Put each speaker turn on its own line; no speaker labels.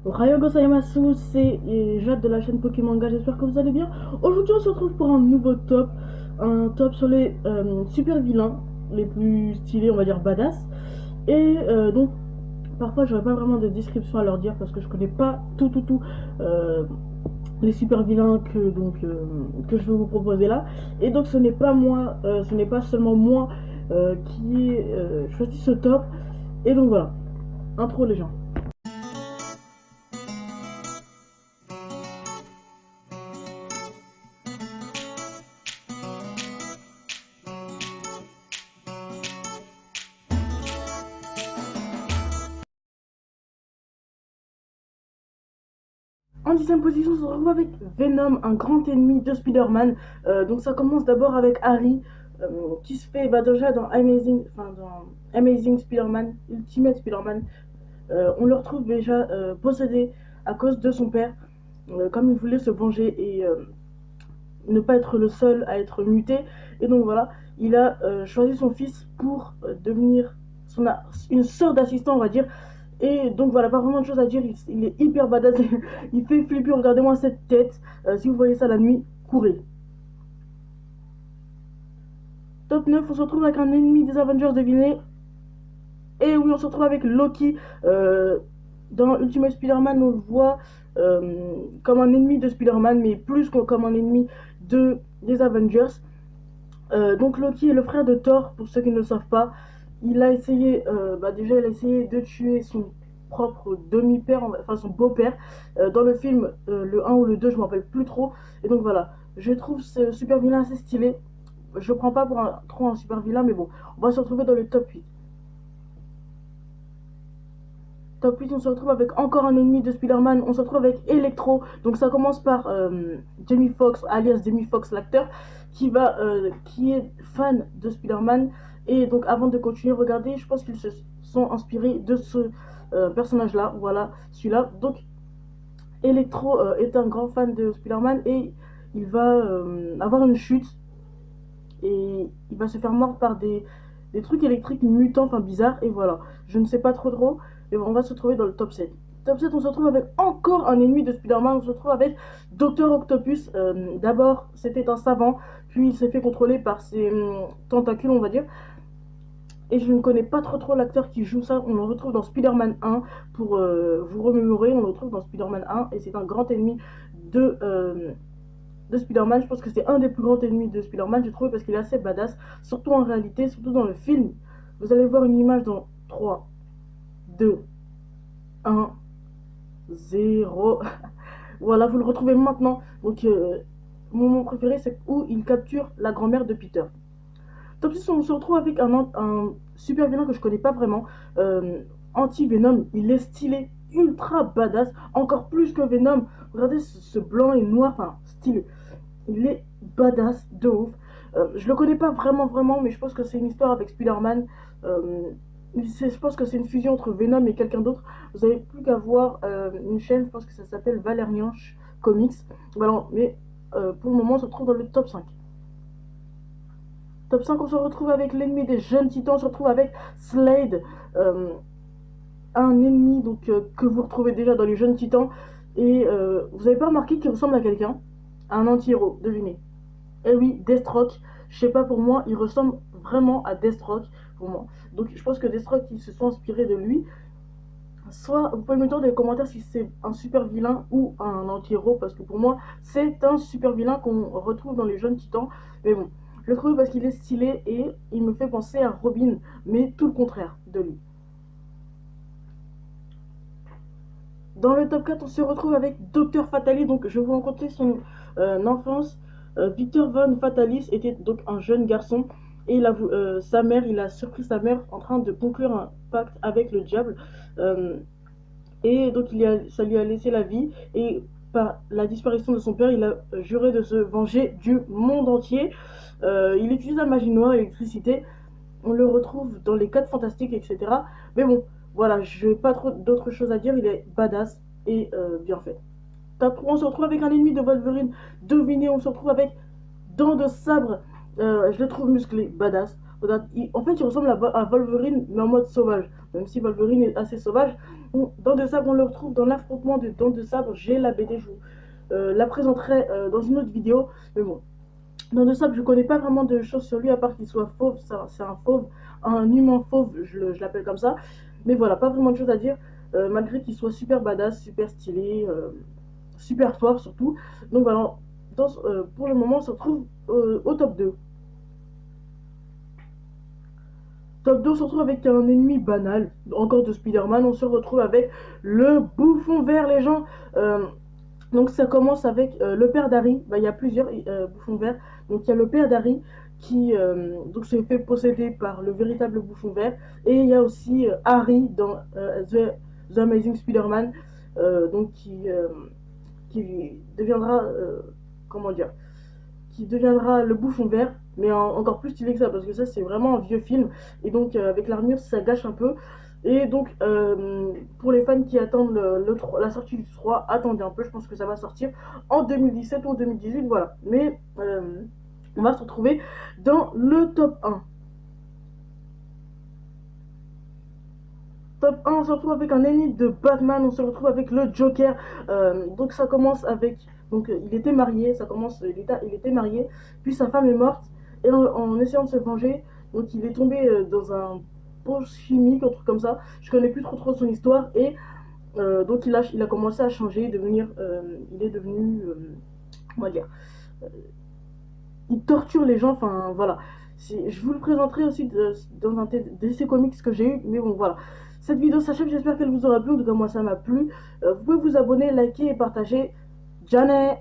Ohayou gozaimasu, c'est Jade de la chaîne Pokémon Manga, j'espère que vous allez bien. Aujourd'hui on se retrouve pour un nouveau top, un top sur les super vilains, les plus stylés, on va dire badass. Et donc parfois j'aurais pas vraiment de description à leur dire parce que je connais pas tout euh, les super vilains que je vais vous proposer là. Et donc ce n'est pas moi, ce n'est pas seulement moi qui ai choisi ce top. Et donc voilà, intro les gens. En 10e position, on se retrouve avec Venom, un grand ennemi de Spider-Man. Donc ça commence d'abord avec Harry, qui se fait déjà dans Amazing Spider-Man, Ultimate Spider-Man. On le retrouve déjà possédé à cause de son père, comme il voulait se venger et ne pas être le seul à être muté. Et donc voilà, il a choisi son fils pour devenir une sorte d'assistant, on va dire. Et donc voilà, pas vraiment de choses à dire, il est hyper badass, il fait flipper, regardez-moi cette tête. Si vous voyez ça la nuit, courez. Top 9, on se retrouve avec un ennemi des Avengers, devinez. Et oui, on se retrouve avec Loki. Dans Ultimate Spider-Man, on le voit comme un ennemi de Spider-Man, mais plus comme un ennemi des Avengers. Donc Loki est le frère de Thor, pour ceux qui ne le savent pas. Il a essayé, déjà il a essayé de tuer son propre demi-père, enfin son beau-père, dans le film, le 1 ou le 2, je ne me rappelle plus trop. Et donc voilà, je trouve ce super vilain assez stylé. Je ne prends pas pour trop un super vilain, mais bon, on va se retrouver dans le top 8. Top 8, on se retrouve avec encore un ennemi de Spider-Man, on se retrouve avec Electro. Donc ça commence par Jamie Foxx, alias Jamie Foxx l'acteur, qui est fan de Spider-Man. Et donc avant de continuer, regardez, je pense qu'ils se sont inspirés de ce personnage-là, voilà, celui-là. Donc Electro est un grand fan de Spider-Man et il va avoir une chute et il va se faire mordre par des trucs électriques mutants, enfin bizarres, et voilà. Je ne sais pas trop, et on va se retrouver dans le top 7. Top 7, on se retrouve avec encore un ennemi de Spider-Man, on se retrouve avec Docteur Octopus. D'abord, c'était un savant, puis il s'est fait contrôler par ses tentacules, on va dire. Et je ne connais pas trop l'acteur qui joue ça. On le retrouve dans Spider-Man 1, pour vous remémorer, on le retrouve dans Spider-Man 1, et c'est un grand ennemi de, euh, de Spider-Man. Je pense que c'est un des plus grands ennemis de Spider-Man, j'ai trouvé, parce qu'il est assez badass, surtout en réalité, surtout dans le film. Vous allez voir une image dans 3, 2, 1, 0. Voilà, vous le retrouvez maintenant. Donc, mon moment préféré, c'est où il capture la grand-mère de Peter. Top 6, on se retrouve avec un super vilain que je connais pas vraiment. Anti-Venom, il est stylé, ultra badass, encore plus que Venom. Regardez ce blanc et noir, enfin, stylé. Il est badass de ouf. Je le connais pas vraiment, mais je pense que c'est une histoire avec Spider-Man. Je pense que c'est une fusion entre Venom et quelqu'un d'autre. Vous avez plus qu'à voir une chaîne, je pense que ça s'appelle Valerian Comics. Voilà, mais pour le moment, on se retrouve dans le top 5. Top 5, on se retrouve avec l'ennemi des jeunes titans, on se retrouve avec Slade, euh, un ennemi donc, que vous retrouvez déjà dans les jeunes titans. Et vous avez pas remarqué qu'il ressemble à quelqu'un? À un anti-héros, devinez. Eh oui, Deathstroke. Je sais pas, pour moi, il ressemble vraiment à Deathstroke, pour moi. Donc je pense que Deathstroke, ils se sont inspirés de lui. Soit, vous pouvez me dire dans les commentaires si c'est un super vilain ou un anti-héros, parce que pour moi, c'est un super vilain qu'on retrouve dans les jeunes titans. Mais bon, je le trouve parce qu'il est stylé et il me fait penser à Robin, mais tout le contraire de lui. Dans le top 4, on se retrouve avec Docteur Fatalis. Donc, je vais vous raconter son enfance. Victor Von Fatalis était donc un jeune garçon. Et sa mère, il a surpris sa mère en train de conclure un pacte avec le diable. Euh, et donc, ça lui a laissé la vie. Et par la disparition de son père, il a juré de se venger du monde entier. Il utilise la magie noire, l'électricité. On le retrouve dans les 4 fantastiques, etc. Mais bon, voilà, je n'ai pas trop d'autres choses à dire. Il est badass et bien fait. Top 3, on se retrouve avec un ennemi de Wolverine. Devinez, on se retrouve avec Dents de Sabre. Je le trouve musclé, badass. Regarde, en fait, il ressemble à Wolverine, mais en mode sauvage. Même si Wolverine est assez sauvage. Dents de Sabre, on le retrouve dans l'affrontement de Dents de Sabre. J'ai la BD, je vous la présenterai dans une autre vidéo. Mais bon, Dents de Sabre, je connais pas vraiment de choses sur lui, à part qu'il soit fauve. C'est un fauve, un humain fauve, je l'appelle comme ça. Mais voilà, pas vraiment de choses à dire. Malgré qu'il soit super badass, super stylé, super fort surtout. Donc voilà, pour le moment, on se retrouve au top 2. Top 2, on se retrouve avec un ennemi banal, encore de Spider-Man. On se retrouve avec le bouffon vert, les gens. Donc ça commence avec le père d'Harry. Bah, il y a plusieurs bouffons verts. Donc il y a le père d'Harry qui donc se fait posséder par le véritable bouffon vert. Et il y a aussi Harry dans The Amazing Spider-Man, donc qui deviendra comment dire, qui deviendra le bouffon vert, mais encore plus stylé que ça, parce que ça c'est vraiment un vieux film, et donc avec l'armure ça gâche un peu. Et donc pour les fans qui attendent la sortie du 3, attendez un peu, je pense que ça va sortir en 2017 ou en 2018, voilà. Mais on va se retrouver dans le top 1. Top 1, on se retrouve avec un ennemi de Batman, on se retrouve avec le Joker. Donc ça commence avec... Donc il était marié, ça commence, il était marié, puis sa femme est morte, et en essayant de se venger, donc il est tombé dans un pot chimique, un truc comme ça. Je connais plus trop son histoire, et donc il a commencé à changer, il est devenu, comment dire, euh, il torture les gens, enfin voilà. Je vous le présenterai aussi dans un DC Comics que j'ai eu, mais bon voilà. Cette vidéo s'achève, j'espère qu'elle vous aura plu, en tout cas moi ça m'a plu. Vous pouvez vous abonner, liker et partager. Janet!